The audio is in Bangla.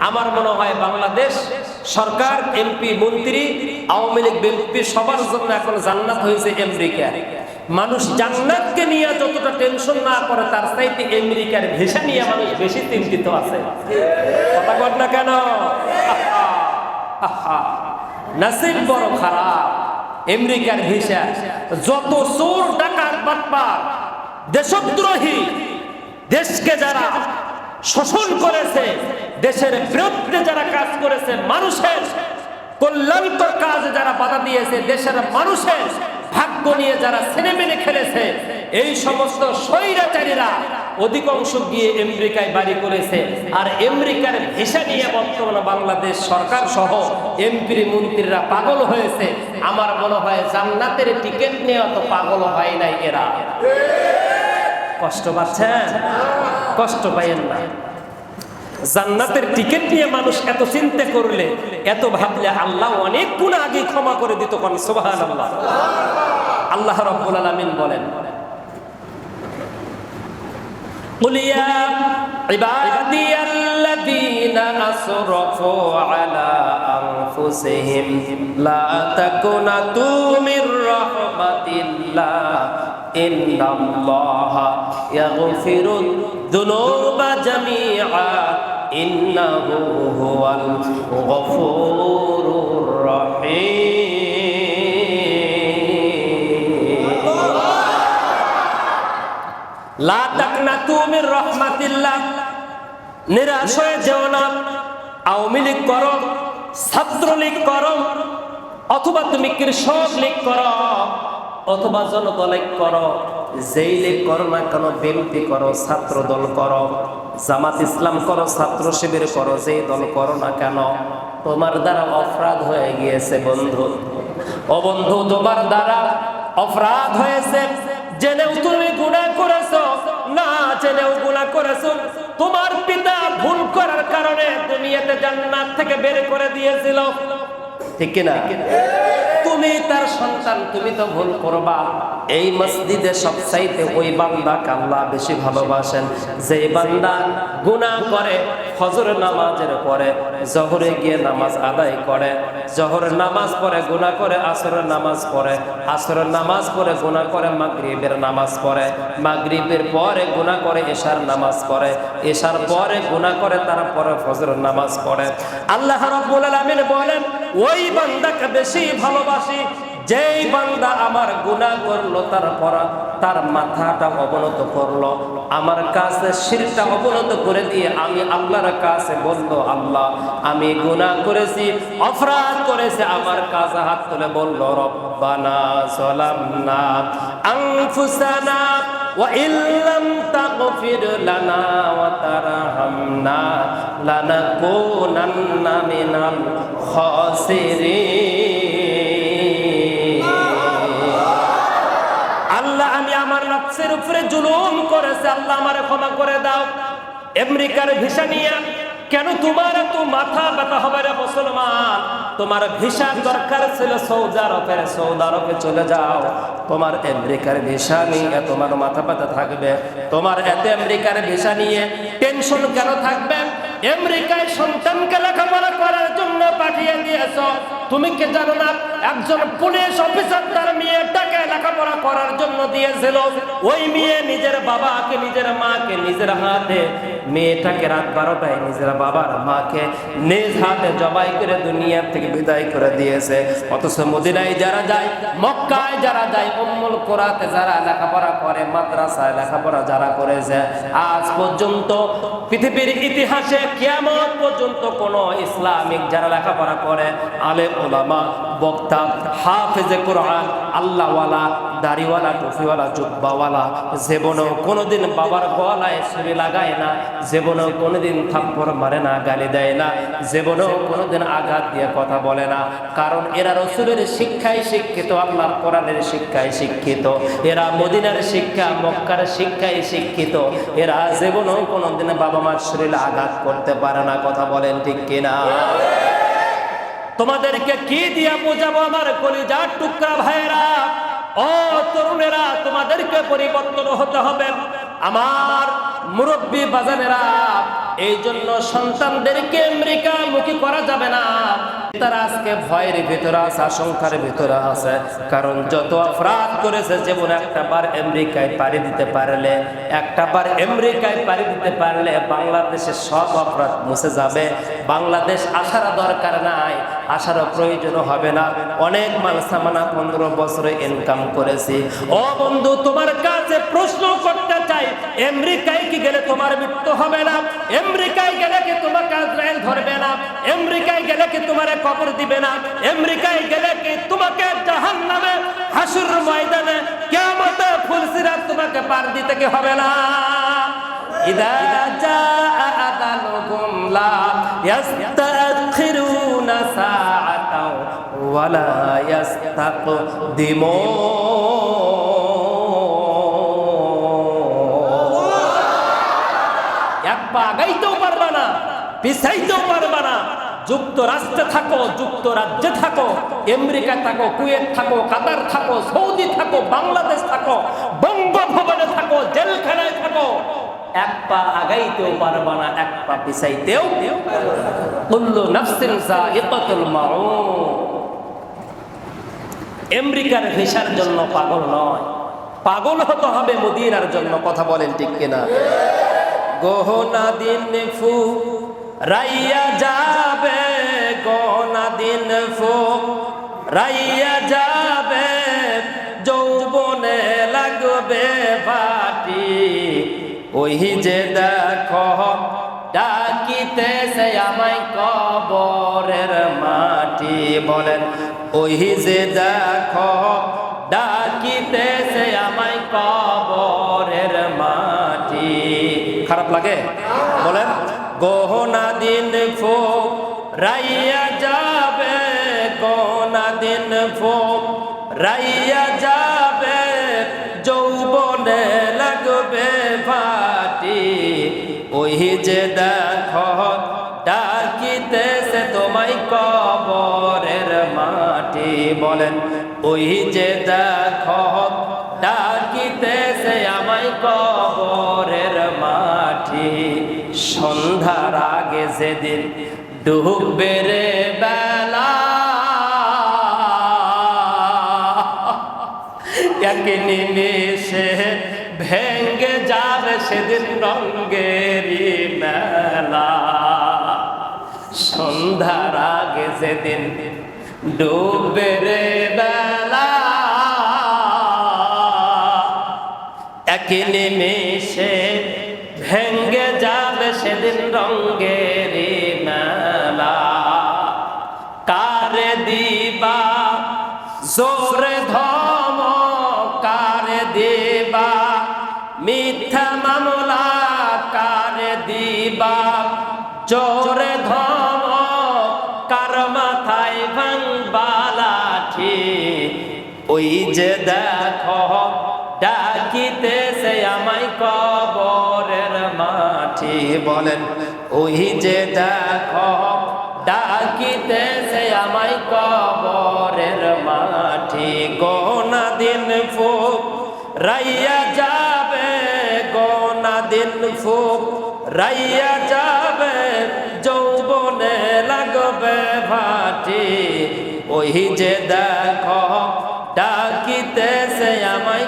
আমার মনে হয় বাংলাদেশ সরকার, এমপি, মন্ত্রী, আওয়ামী লীগ, বিএনপি সবার জন্য এখন জান্নাত হয়েছে আমেরিকা। মানুষ জান্নাতকে নিয়ে যতটা টেনশন না করে, তার চাইতে আমেরিকার ভিসা নিয়ে মানুষ বেশি চিন্তিত আছে। কথা বল না কেন? নসিব বড় খারাপ আমেরিকার ভিসা। যত চোর, ডাকাত, বাটপার, দেশদ্রোহী, দেশকে যারা শোষণ করেছে, দেশের বিরুদ্ধে যারা কাজ করেছে, মানুষের কল্যাণকর কাজে যারা বাধা দিয়েছে, দেশের মানুষের ভাগ্য নিয়ে যারা ছেলেমেলে খেলেছে, এই সমস্ত স্বৈরাচারীরা অধিকাংশ গিয়ে আমেরিকায় বাড়ি করেছে। আর আমেরিকার ভিসা নিয়ে বর্তমানে বাংলাদেশ সরকার সহ এমপি মন্ত্রীরা পাগল হয়েছে। আমার মনে হয় জান্নাতের টিকিট নিয়ে অত পাগল হয় নাই এরা। কষ্ট পাচ্ছেন? কষ্ট পাইয়েন না। জান্নাতের টিকিট নিয়ে মানুষ এত চিন্তা করলে, এত ভাবলে আল্লাহ অনেক গুনাহ আগে ক্ষমা করে দিত। কোন সুবহানাল্লাহ। আল্লাহ রাব্বুল আলামিন বলেন, قل يا عبادي الذين أسرفوا على أنفسهم لا تقنطوا من رحمة الله إن الله يغفر الذنوب جميعا إنه هو الغفور الرحيم। লা তাকনাতু মির রাহমাতিল্লাহ, নিরাশ হয়ে যেও না। আওয়ামী লীগ করো, ছাত্রলীগ করো, অথবা তুমি কৃষক লীগ করো, অথবা জনতা লীগ করো, যেই লীগ করো না কেন, বিএনপি করো, ছাত্র দল করো, জামাত ইসলাম করো, ছাত্র শিবির করো, যেই দল করো না কেন, তোমার দ্বারা অপরাধ হয়ে গিয়েছে বন্ধু। ও বন্ধু, তোমার দ্বারা অপরাধ হয়েছে। জেনেও তুমি গুনাহ করেছো, না জেনেও গুনাহ করেছো। তোমার পিতা ভুল করার কারণে দুনিয়াতে জান্নাত থেকে বের করে দিয়েছিল, ঠিক কি না? তুমি তার সন্তান, তুমি তো ভুল করবা। এই মসজিদে সবচাইতে ওই বান্দাকে আল্লাহ বেশি ভালোবাসেন যে বান্দা গুনাহ করে, ফজর নামাজের পরে জোহরে গিয়ে নামাজ আদায় করে, জোহরের নামাজ পড়ে গুনাহ করে, আসরের নামাজ পড়ে, আসরের নামাজ পড়ে গুনাহ করে, মাগরিবের নামাজ পড়ে, মাগরিবের পরে গুনাহ করে, এশার নামাজ পড়ে, এশার পরে গুনাহ করে, তারপরে ফজরের নামাজ পড়ে। আল্লাহ রাব্বুল আলামিন বলেন, ওই বান্দাকে বেশি ভালোবাসি যেই বান্দা আমার গুনাহ করলো, তারপর তার মাথাটা অবনত করলো, আমার কাছে শিরটা অবনত করে দিয়ে আমি আল্লাহর কাছে বললো, আল্লাহ আমি গুনাহ করেছি, অপরাধ করেছি, আমার কাছে হাত তুলে বললো, রব্বানা যালামনা আনফুসানা ওয়া ইল্লাম তাগফির লানা ওয়া তারহামনা লানাকুনান্না মিনাল খাসিরিন। আল্লাহ আমি আমার নফসের উপরে জুলুম করেছি, আল্লাহ আমারে ক্ষমা করে দাও। আমেরিকার ভিসা নিয়ে কেন তোমার এত মাথা ব্যথা হবে রে মুসলমান? তোমার ভিসার দরকার ছিল সৌদি আরবের, সৌদি আরবে চলে যাও। তোমার আমেরিকার ভিসা নিয়ে তোমার মাথা ব্যথা থাকবে? তোমার এত আমেরিকার ভিসা নিয়ে টেনশন কেন থাকবে? আমেরিকায় সন্তানকে লেখাপড়া করার জন্য পাঠিয়ে দিয়েছ। তুমি কি জানো না একজন পুলিশ অফিসার তার মেয়েটাকে লেখাপড়া করার জন্য দিয়েছিল? ওই মেয়ে নিজের বাবাকে, নিজের মাকে নিজের হাতে, মেয়েটাকে রাত 12টায় নিজের বাবার মাকে নিজ হাতে জবাই করে দুনিয়া থেকে বিদায় করে দিয়েছে। অথচ মদিনায় যারা যায়, মক্কায় যারা যায়, উম্মুল কুরাতে যারা লেখাপড়া করে, মাদ্রাসায় লেখাপড়া যারা করেছে, আজ পর্যন্ত পৃথিবীর ইতিহাসে কিয়ামত পর্যন্ত কোন ইসলামিক যারা লেখাপড়া করে, আলেম ওলামা, বক্তা, হাফেজে কোরআন, আল্লাহওয়ালা, দাড়িওয়ালা, টুপিওয়ালা, জুব্বাওয়ালা, জীবনেও কোনোদিন বাবার গলায় ছুরি লাগায় না, জীবনেও কোনোদিন থাপ্পড় মারে না, গালি দেয় না, জীবনেও কোনোদিন আঘাত দিয়ে কথা বলে না। কারণ এরা রাসূলের শিক্ষায় শিক্ষিত, আল্লাহর কোরআনের শিক্ষায় শিক্ষিত, এরা মদিনার শিক্ষা, মক্কার শিক্ষায় শিক্ষিত। এরা জীবনেও কোনোদিন বাবা মার শরীরে আঘাত করতে পারে না। কথা বলেন ঠিক কিনা? তোমাদেরকে কি দিয়া বোঝাবো আমার কলিজার টুকরা ভাইয়েরা? ও তরুণেরা, তোমাদেরকে পরিবর্তন হতে হবে। আমার মুরব্বী বাজানেরা, এই জন্য সন্তানদেরকে আমেরিকা মুখী করা যাবে না। তারা আজকে ভয়ের ভিতরে আছে, আশঙ্কার ভিতরে আছে, কারণ যত অপরাধ করেছে জীবনে একটাবার আমেরিকায় পাড়ি দিতে পারলে, একটাবার আমেরিকায় পাড়ি দিতে পারলে বাংলাদেশের সব অপরাধ মুছে যাবে। বাংলাদেশ আসার দরকার নাই, আসার প্রয়োজন হবে না। অনেক মাল সামানা 15 বছরে ইনকাম করেছি। ও বন্ধু, তোমার কাছে প্রশ্ন করতে চাই, আমেরিকায় কি গেলে তোমার মৃত্যু হবে না? আমেরিকায় গেলে কি তোমাকে আজরাইল ধরবে না? আমেরিকায় গেলে কি তোমার কবর দিবে না? আমেরিকায় গেলে কি তোমাকে জাহান্নামে হাসুর ময়দানে কিয়ামতে ফুলসিরাত তোমাকে পার দিতে কি হবে না? ইদা জাআ আদালুহুম লা ইস্তাখিরুনা সাআতাও ওয়া লা ইস্তাকদিমুন। এক পা আগাইতেও পারবা না, পিছাইতেও পারবা না। যুক্তরাষ্ট্রে থাকো, যুক্তরাজ্যে থাকো, আমেরিকা থাকো, কুয়েত থাকো, কাতার থাকো, সৌদি থাকো, বাংলাদেশ থাকো, বঙ্গভবনে থাকো, জেলখানায় থাকো, এক পা আগাইতেও পারবা না, এক পা পিছাইতেও। কুল্লু নাফসিন যায়িকাতুল মাউত। আমেরিকার ভিসার জন্য পাগল নয়, পাগল হতে হবে মদিনার জন্য। কথা বলেন ঠিক কিনা? গহনা দিন ফু রাইয়া যাবে, গহনা দিন ফু রাইয়া যাবে, যৌবনে লাগবে বাটি, ওই যে দেখো ডাকিতেছে আমায় কবরের মাটি। বলেন, ওই যে দেখো ডাকিতেছে আমায় কবরের মাটি। খারাপ লাগে? বলেন, গহনা দিন ফো রাইয়া যাবে, গহনা দিন ফো রাইয়া যাবে, যৌবনে লাগবে ভাটি, ওই যে দেখো ডাকিতেছে তোমায় কবরের মাটি। বলেন, ওই যে দেখো ডাকিতেছে আমায় কবরের মাটি। সন্ধ্যার আগে যেদিন ডুববে রে বেলা, এক নিমেষে ভেঙ্গে যাবে সেদিন রঙ্গেরি মেলা। সন্ধ্যার আগে যেদিন ডুববে রে বেলা, এক নিমেষে ভেঙ্গে যাবে সেদিন রঙ্গেরি মেলা। কারে দিবা জোরে ধমক, কারে দিবা মিথ্যা মামলা, কারে দিবা জোরে ধমক, কার মাথায় ভাঙবা লাঠি, ওই যে দেখো ডাকিতেছে আমায় কবরের মাটি। বলেন, ওই যে দেখো ডাকিতেছে আমায় কবরের মাটি। গহনা দিন ফুক রাইয়া যাবে, গহনা দিন ফুক রাইয়া যাবে, যৌবনে লাগবে ভাটি, ওই যে দেখো ডাকিতেছে আমায়।